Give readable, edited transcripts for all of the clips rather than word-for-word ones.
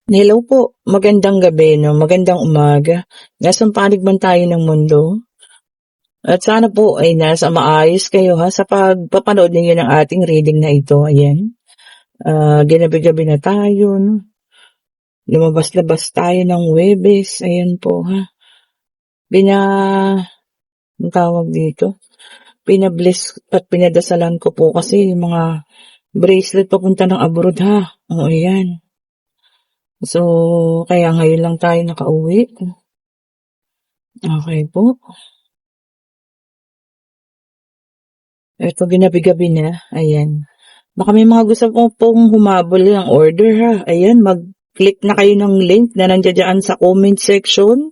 Hello po, magandang gabi 'no, magandang umaga. Nasaan panig man tayo ng mundo at sana po ay nasa maayos kayo sa pagpapanood ninyo ng ating reading na ito, ayan. Ginabi-gabi na tayo 'no, lumabas-labas tayo ng Huwebes, ayan po Pina anong tawag dito, pina-bless at pinadasalan ko po kasi yung mga bracelet papunta ng abroad oo, ayan. So, kaya ngayon lang tayo nakauwi. Okey po. Eto ginabi-gabi na, ayan. Baka may mga gusto po pong humabol ng order ayan mag-click na kayo ng link na nandiya-diyan sa comment section.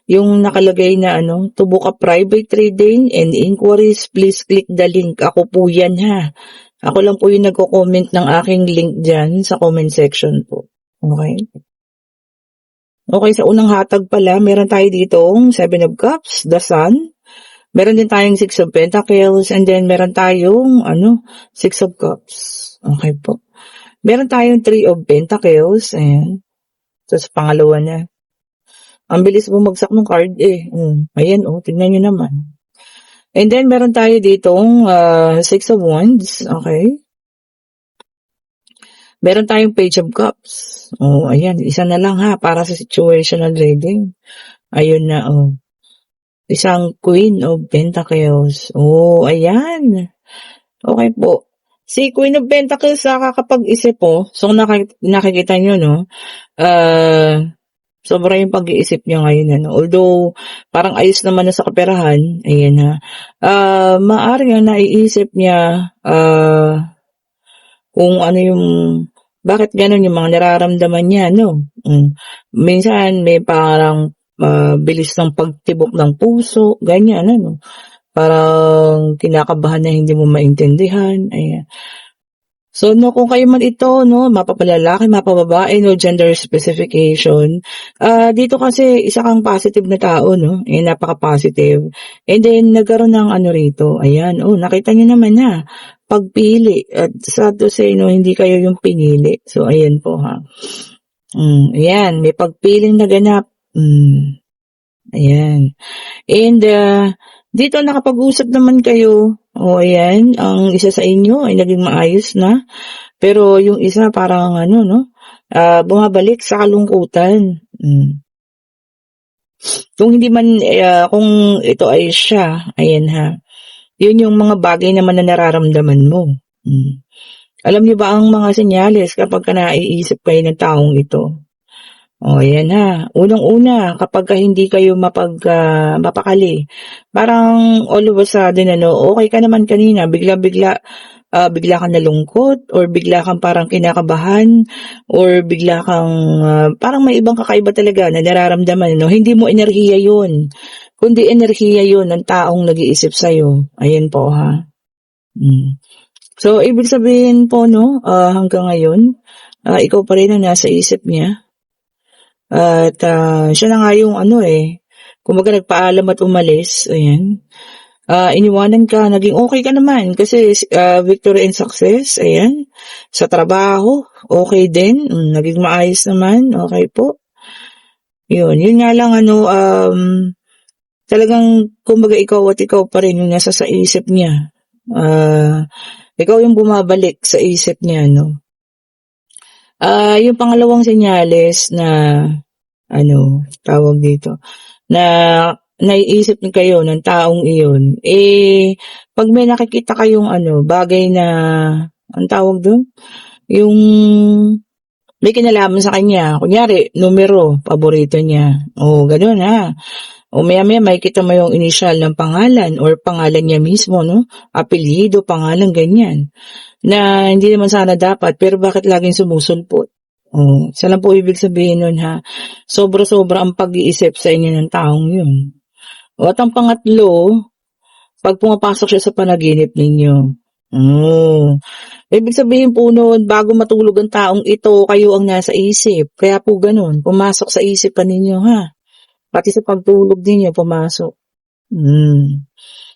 Yung nakalagay na to book a private reading and inquiries, please click the link. Ako po yan Ako lang po yung nagko-comment ng aking link diyan sa comment section po. Okay? Okay, sa unang hatag pala, meron tayo ditong 7 of Cups, the Sun. Meron din tayong 6 of Pentacles, and then meron tayong 6 of Cups. Okay po. Meron tayong 3 of Pentacles, ayan. Tapos pangalawa na. Ang bilis bumagsak ng card Ayan tignan nyo naman. And then meron tayo ditong 6 of Wands, okay. Meron tayong Page of Cups. Ayan, isa na lang para sa situational reading. Ayun na Isang Queen of Pentacles. Ayan. Okay po. Si Queen of Pentacles nakakapag-isip So nakikita nyo sobra yung pag-iisip niya ngayon Although parang ayos naman na sa kaperahan, ayan maaari naiisip niya kung ano yung bakit ganun yung mga nararamdaman niya Minsan may parang bilis ng pagtibok ng puso, ganyan parang kinakabahan na hindi mo maintindihan, ayan. So kung kayo man ito mapapalalaki, mapababae gender specification. Dito kasi isa kang positive na tao napaka-positive. And then nagkaroon ng rito, ayan, nakita niyo naman pagpili at sad to say hindi kayo yung pinili. So ayan po ayan, may pagpiling naganap. Ayan. And dito nakapag-usap naman kayo. Ayan, ang isa sa inyo ay naging maayos na. Pero yung isa parang bumabalik sa kalungkutan. Kung hindi man, kung ito ay siya, ayan yun yung mga bagay naman na nararamdaman mo. Alam niyo ba ang mga senyales kapag naiisip kayo ng taong ito? Ayan Unang-una, kapag hindi kayo mapakali, parang all of a sudden okay ka naman kanina, bigla-bigla, bigla kang nalungkot, or bigla kang parang kinakabahan, or bigla kang, parang may ibang kakaiba talaga na nararamdaman, Hindi mo enerhiya yun, kundi enerhiya yun ng taong nag-iisip sa'yo. Ayan po So, ibig sabihin po hanggang ngayon, ikaw pa rin ang nasa isip niya. At siya na nga yung kumbaga nagpaalam at umalis, ayan. Iniwanan ka, naging okay ka naman kasi victory and success, ayan. Sa trabaho, okay din, naging maayos naman, okay po. Yun nga lang talagang kumbaga ikaw at ikaw pa rin yung nasa sa isip niya. Ikaw yung bumabalik sa isip niya, yung pangalawang senyales na tawag dito, na naiisip kayo ng taong iyon, pag may nakikita kayong bagay na, ang tawag doon, yung may kinalaman sa kanya, kunyari, numero, paborito niya, ganun o maya-maya makikita mo yung initial ng pangalan or pangalan niya mismo, apelyido, pangalan, ganyan. Na hindi naman sana dapat, pero bakit laging sumusulpot? Isa lang po ibig sabihin nun sobra-sobra ang pag-iisip sa inyo ng taong yun. At ang pangatlo, pag pumapasok siya sa panaginip ninyo, ibig sabihin po nun, bago matulog ang taong ito, kayo ang nasa isip. Kaya po ganun, pumasok sa isipan ninyo Pati sa pagtulog ninyo, pumasok.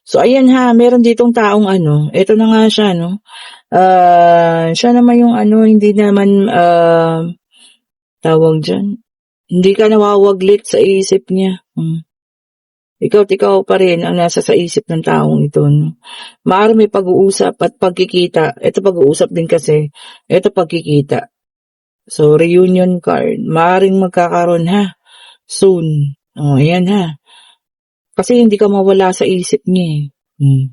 So, ayan meron ditong taong ito na nga siya, siya naman yung hindi naman, tawag diyan, hindi ka nawawaglit sa isip niya. Ikaw ikaw pa rin ang nasa sa isip ng taong ito, 'no. Maaaring may pag-uusap at pagkikita, eto pag-uusap din kasi, eto pagkikita. So, reunion card, maaaring magkakaroon ha, soon. Ayan ha. Kasi hindi ka mawala sa isip niya eh.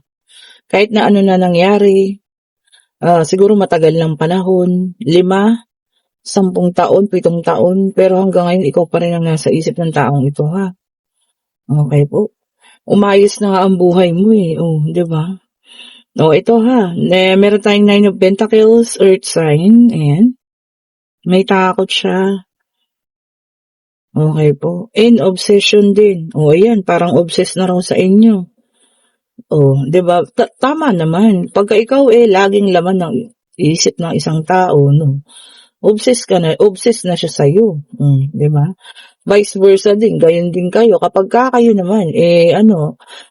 Kahit na ano na nangyari, siguro matagal ng panahon, 5, 10 taon, 7 taon, pero hanggang ngayon ikaw pa rin ang nasa isip ng taong ito ha. Okay po. Umayos na nga ang buhay mo eh, 'di ba? Ito ha, meron tayong 9 of Pentacles, Earth sign, ayan. May takot siya. Okay po. And obsession din. Ayan, parang obsessed na raw sa inyo. 'Di ba? Tama naman. Pagka ikaw laging laman ng isip ng isang tao, no? Obsessed na siya sa iyo. 'Di ba? Vice versa din, gayon din kayo. Kapag kayo naman,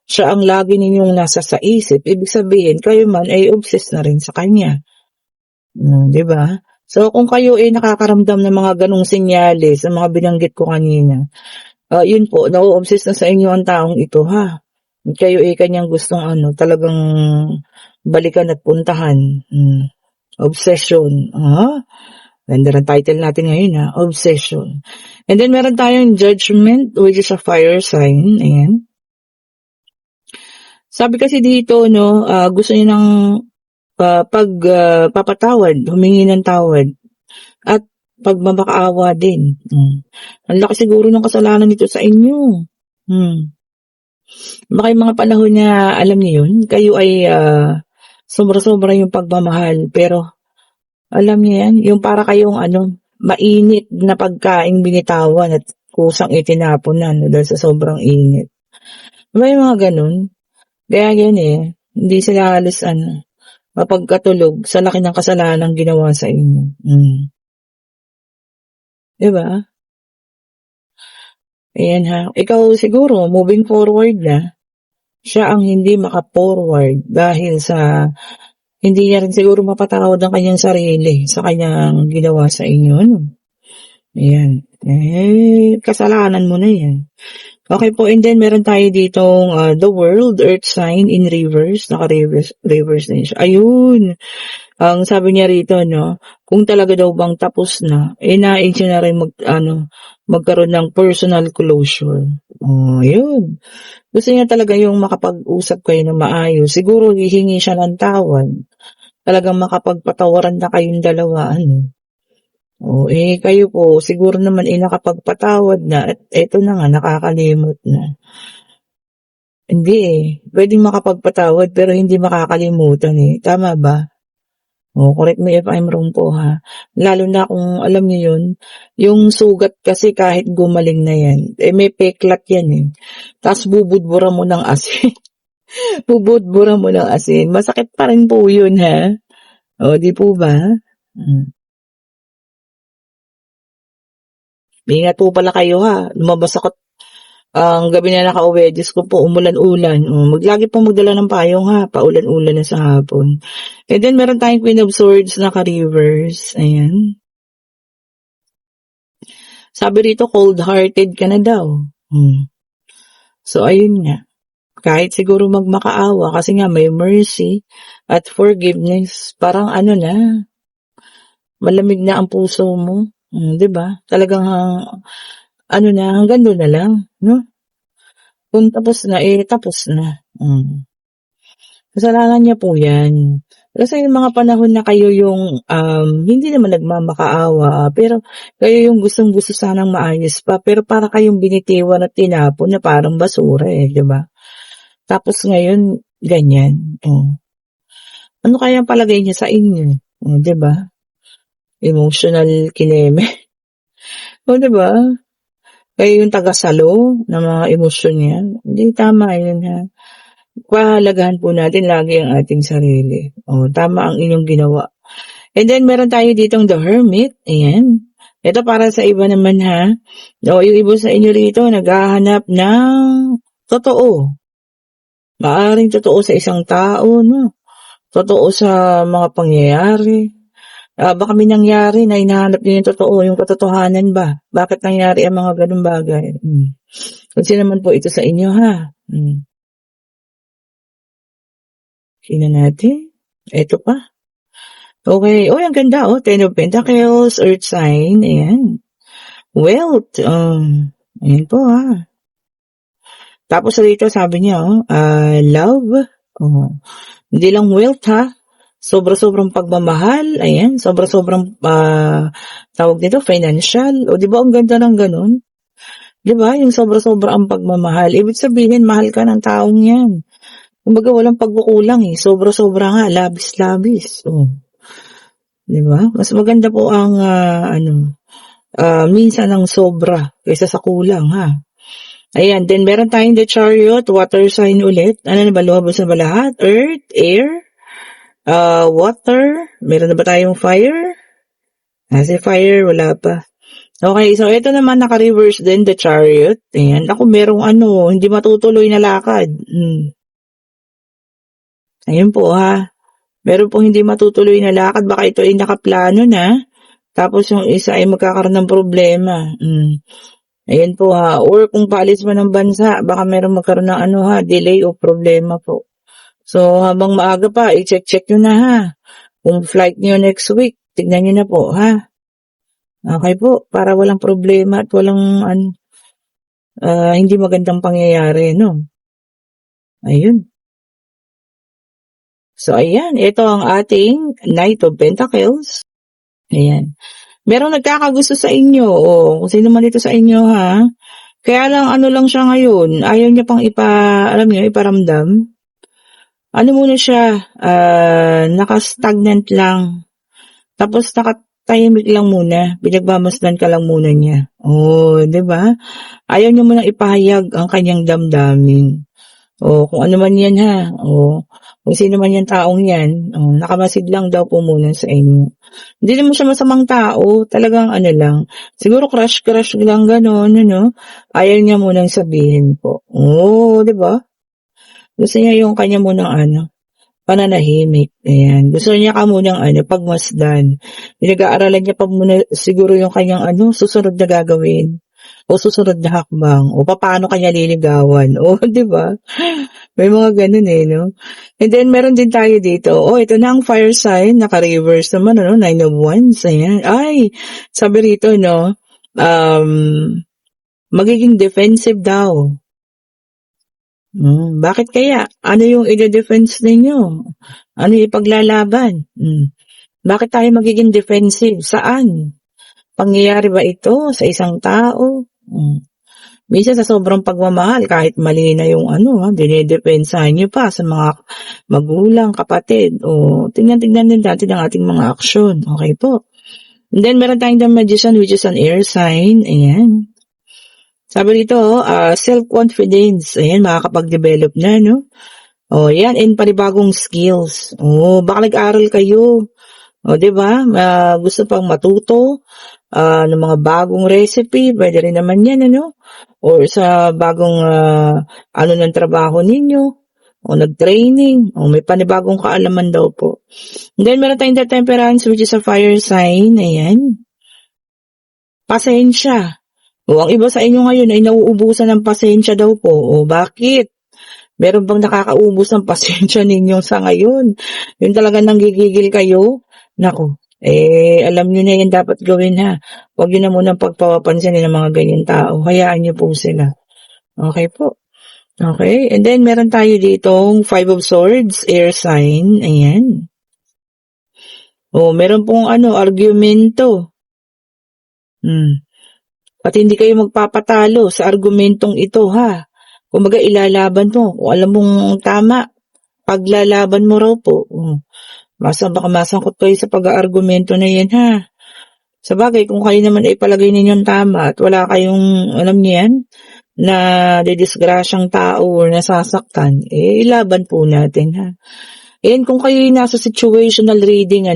siya ang lagi ninyong nasa sa isip, ibig sabihin, kayo man ay obsessed na rin sa kanya. 'Di ba? So, kung kayo nakakaramdam ng mga ganong senyales, sa mga binanggit ko kanina, yun po, na-o-obsess na sa inyo ang taong ito, ha? Kayo kanyang gustong talagang balikan at puntahan. Obsession. Ganda ng title natin ngayon, ha? Obsession. And then, meron tayong Judgment, which is a fire sign. Ayan. Sabi kasi dito, gusto niya ng pagpapatawad, humingi ng tawad, at pagmamakaawa din. Ang laki siguro ng kasalanan nito sa inyo. Baka yung mga panahon na, alam niyo yun, kayo ay sobra-sobra yung pagmamahal, pero alam niyo yan, yung para kayong mainit na pagkaing binitawan at kusang itinapon na dahil sa sobrang init. May mga ganun. Kaya yan hindi sila halos mapagkatulog sa laki ng kasalanan ginawa sa inyo. Diba? Ayan ha. Ikaw siguro, moving forward na, siya ang hindi maka-forward dahil sa hindi niya rin siguro mapatawad ang kanyang sarili sa kanyang ginawa sa inyo. Ayan. Kasalanan mo na yan. Okay po, and then meron tayo ditong the world, earth sign in reverse. Naka-reverse din siya. Ayun. Ang sabi niya rito, kung talaga daw bang tapos na, nais niya na rin magkaroon ng personal closure. Ayun. Gusto niya talaga yung makapag-usap kayo na maayos. Siguro hihingi siya ng tawad. Talagang makapagpatawaran na kayong dalawa. Kayo po, siguro naman nakapagpatawad na at eto na nga, nakakalimot na. Hindi pwedeng makapagpatawad pero hindi makakalimutan Tama ba? Correct me if I'm wrong po ha. Lalo na kung alam niyo yun, yung sugat kasi kahit gumaling na yan, may peklat yan Tapos bubudbura mo ng asin. Bubudbura mo ng asin. Masakit pa rin po yun ha. Di po ba? Ingat po pala kayo ha. Lumabas ako ang gabi na nakauwi. Diyos ko po, umulan-ulan. Maglagi po magdala ng payong ha. Paulan-ulan na sa hapon. And then meron tayong Queen of Swords na ka-reverse. Ayan. Sabi rito, cold-hearted ka na daw. So ayun nga. Kahit siguro magmakaawa kasi nga may mercy at forgiveness. Parang na, malamig na ang puso mo. 'Di ba? Talagang hanggang doon na lang, no? Kung tapos na tapos na. Kasalanan niya po 'yan. Kasi yung mga panahon na kayo yung hindi naman nagmamakaawa, pero kayo yung gustong-gusto sanang maayos pa, pero para kayong binitiwan at tinapon na parang basura 'di ba? Tapos ngayon ganyan. Ano kaya ang palagay niya sa inyo? 'Di ba? Emotional kineme. 'Di ba? Kayo yung tagasalo ng mga emosyon niya. Hindi tama yun ha. Pahalagahan po natin lagi ang ating sarili. Tama ang inyong ginawa. And then meron tayo ditong the hermit. Ayan. Ito para sa iba naman ha. Yung iba sa inyo rito naghahanap ng totoo. Maaring totoo sa isang tao, no? Totoo sa mga pangyayari. Baka may nangyari na hinahanap niyo yung totoo, yung katotohanan ba? Bakit nangyari ang mga gano'ng bagay? Kung sino naman po ito sa inyo, ha? Sino natin? Eto pa. Okay. Ang ganda, Ten of Pentacles, Earth sign, ayan. Wealth, ayan po, ha. Tapos dito sabi niya, love, hindi lang wealth, ha. Sobra-sobrang pagmamahal, ayan, sobra-sobrang, tawag dito, financial, di ba ang ganda ng ganun? Di ba, yung sobra-sobra ang pagmamahal, ibig sabihin, mahal ka ng taong yan. Kumbaga, walang pagkukulang, sobra-sobra nga, labis-labis, di ba? Mas maganda po ang, minsan ang sobra, kaysa sa kulang, ha. Ayan, then meron tayong the Chariot, water sign ulit. Ano na ba, lumabas na ba lahat? Earth, air, water, meron na ba tayong fire? Kasi fire, wala pa. Okay, so ito naman naka-reverse din, the Chariot. Ayan, ako merong hindi matutuloy na lakad. Ayun po, ha. Meron pong hindi matutuloy na lakad, baka ito ay nakaplano na. Tapos yung isa ay magkakaroon ng problema. Ayan po, ha. Or kung paalis mo ng bansa, baka meron magkaroon ng delay o problema po. So, habang maaga pa, i-check nyo na, ha. Kung flight nyo next week, tignan nyo na po, ha. Okay po, para walang problema at walang hindi magandang pangyayari, no. Ayun. So, ayan. Ito ang ating Knight of Pentacles. Ayan. Merong nagkakagusto sa inyo, kung sino man ito sa inyo, ha. Kaya lang, lang siya ngayon, ayaw niya pang iparamdam. Ano muna siya, naka-stagnant lang. Tapos nakatahimik lang muna, pinagmamasdan ka lang muna niya. Di ba? Ayaw niya munang ipahayag ang kanyang damdamin. Kung ano man yan, ha. Kung sino man yan taong yan, nakamasid lang daw po muna sa inyo. Hindi naman siya masamang tao, talagang lang. Siguro crush lang gano'n, Ayaw niya munang sabihin po. Di ba? Gusto niya yung kanya munang pananahimik. Ayan. Gusto niya ka munang pagmasdan. Pinag-aaralan niya pa muna siguro yung kanyang susunod na gagawin. O susunod na hakbang. O paano kanya liligawan. Di ba? May mga ganun no? And then, meron din tayo dito. Ito na ang fire sign. Naka-reverse naman, Nine of Wands. Ayan. Ay, sabi rito, magiging defensive daw. Bakit kaya? Ano yung i-defense ninyo? Ano yung ipaglalaban? Bakit tayo magiging defensive? Saan? Pangyayari ba ito sa isang tao? Minsan sa sobrang pagmamahal, kahit mali na yung dinidepensahan nyo pa sa mga magulang, kapatid. Tingnan din natin ang ating mga aksyon. Okay po. And then, meron tayong the Magician, which is an air sign. Ayan. Sabi dito, self-confidence. Ayan, makakapag-develop na, no? Yan, and panibagong skills. Baka nag-aral kayo. Diba? Gusto pang matuto ng mga bagong recipe, pwede rin naman yan, or sa bagong ng trabaho ninyo, o nag-training, o may panibagong kaalaman daw po. And then, meron tayong the Temperance, which is a fire sign. Ayan. Pasensya. Ang iba sa inyo ngayon ay nauubusan ng pasensya daw po. Bakit? Meron bang nakakaubos ng pasensya ninyo sa ngayon? Yung talagang nanggigigil kayo? Nako. Alam nyo na yan dapat gawin, ha. Huwag nyo na munang pagpapansinin ng mga ganyan tao. Hayaan nyo po sila. Okay po. Okay. And then, meron tayo ditong Five of Swords, air sign. Ayan. Meron pong argumento. Pati hindi kayo magpapatalo sa argumentong ito, ha. Kumbaga, ilalaban mo. Kung alam mong tama, paglalaban mo raw po. Baka masangkot kayo sa pag-aargumento na yan, ha. Sabagay, kung kayo naman ay palagay ninyong tama at wala kayong, alam niyan, na didisgrasyang tao or nasasaktan, ilaban po natin, ha. Ayan, kung kayo'y nasa situational reading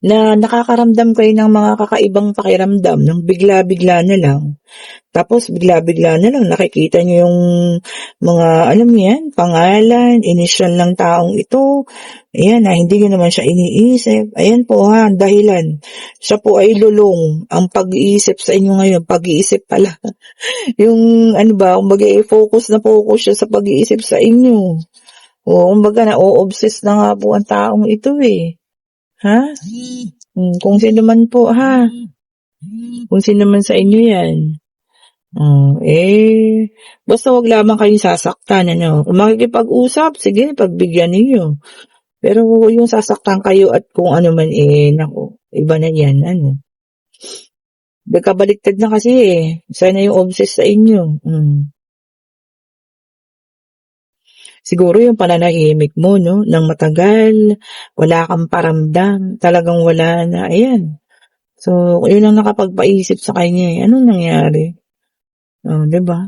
na nakakaramdam kayo ng mga kakaibang pakiramdam ng bigla-bigla na lang. Tapos bigla-bigla na lang nakikita niyo yung mga alam niyo yan, pangalan, inisyal ng taong ito. Ayan hindi niyo naman siya iniisip. Ayan po dahilan. Siya po ay lulong. Ang pag-iisip sa inyo ngayon, pag-iisip pala. Yung kumbaga focus siya sa pag-iisip sa inyo. O kumbaga na-o-obsess na nga po ang taong ito Ha? Kung sino man po Kung sino man sa inyo yan. Basta wag lamang kayong sasaktan, Kung makikipag-usap, sige, pagbigyan ninyo. Pero yung sasaktan kayo at kung ano man, naku, iba na yan, Nagkabaliktad na kasi, Sana yung obsessed sa inyo. Siguro yung pananahimik mo, ng matagal, wala kang paramdam, talagang wala na, ayan. So, yun ang nakapagpaisip sa kanya, Anong nangyari? Diba?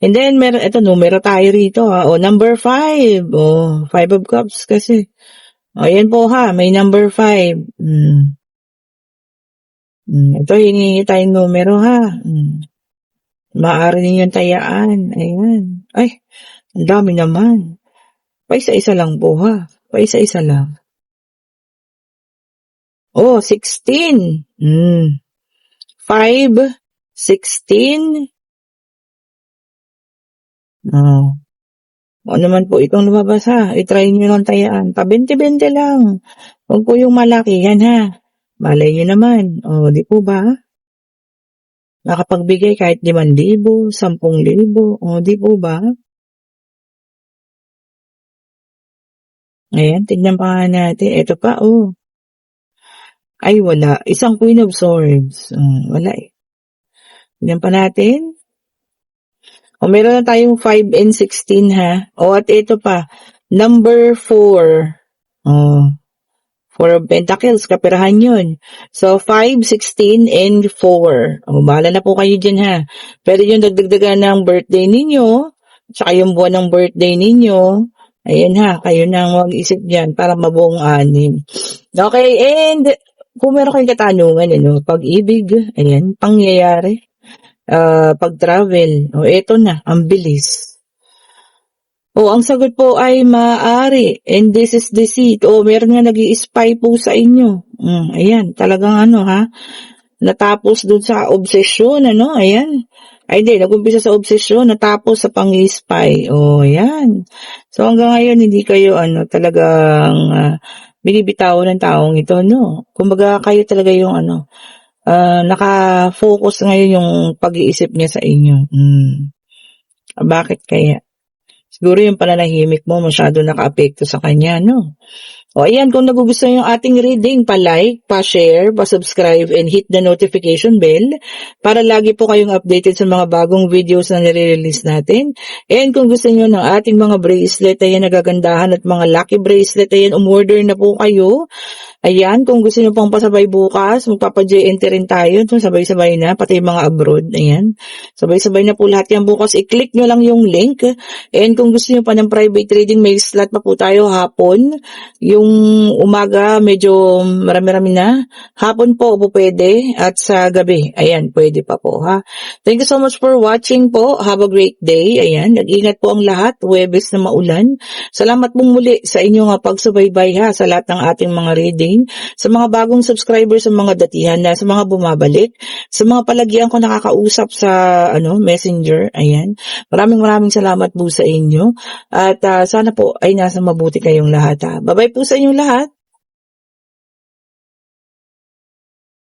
And then, ito, numero tayo rito, number 5. 5 of cups kasi. Ayan po may number 5. Ito, hiningi tayong numero Maaari ninyong tayaan. Ayan. Ay, ang dami naman. Paisa-isa lang po Paisa-isa lang. 16. 5, 16. Ano naman po itong lumabas I-try nyo lang tayaan. Pa-20-20 lang. Huwag po yung malaki yan Malay nyo naman. Di po ba? Nakapagbigay kahit 5,000, 10,000. Di po ba? Ayan, tignan pa natin. Ito pa, Ay, wala. Isang Queen of Swords. Wala Tignan pa natin. Meron na tayong 5 and 16 at ito pa, number 4. 4 of Pentacles, kapirahan yun. So, 5, 16, and 4. Bahala na po kayo dyan Pero yung dagdagdagan ng birthday ninyo, tsaka yung buwan ng birthday ninyo, ayan kayo nang mag-isip dyan para mabuong 6. Okay, and kung meron kayong katanungan, pag-ibig, ayan, pangyayari. Pag-travel, eto na, ang bilis. Ang sagot po ay maaari, and this is deceit. Meron nga nag-i-spy po sa inyo. Ayan, talagang natapos dun sa obsesyon, ayan. Ay, hindi, nag-umpisa sa obsesyon, natapos sa pang-spy. Ayan. So, hanggang ngayon, hindi kayo, talagang binibitawan ng taong ito, Kumbaga, kayo talaga yung, naka-focus ngayon yung pag-iisip niya sa inyo. Bakit kaya? Siguro yung pananahimik mo masyado naka-apekto sa kanya, ayan, kung nagugustuhan yung ating reading, pa-like, pa-share, pa-subscribe, and hit the notification bell para lagi po kayong updated sa mga bagong videos na nire-release natin. And kung gusto nyo ng ating mga bracelet, ayan, nagagandahan at mga lucky bracelet, ayan, umorder na po kayo. Ayan, kung gusto nyo pang pasabay bukas, magpapa-JNT rin tayo. Sabay-sabay na, pati yung mga abroad. Ayan, sabay-sabay na po lahat yan bukas. I-click nyo lang yung link. And kung gusto nyo pa ng private reading, may slot pa po tayo hapon. Yung umaga, medyo marami-rami na. Hapon po pwede. At sa gabi, ayan, pwede pa po Thank you so much for watching po. Have a great day. Ayan, nag-ingat po ang lahat. Huwebes na maulan. Salamat pong muli sa inyong pagsubaybay sa lahat ng ating mga reading. Sa mga bagong subscribers, sa mga datihan sa mga bumabalik, sa mga palagian ko nakakausap sa Messenger, ayan. Maraming salamat po sa inyo at sana po ay nasa mabuti kayong lahat Bye-bye po sa inyong lahat.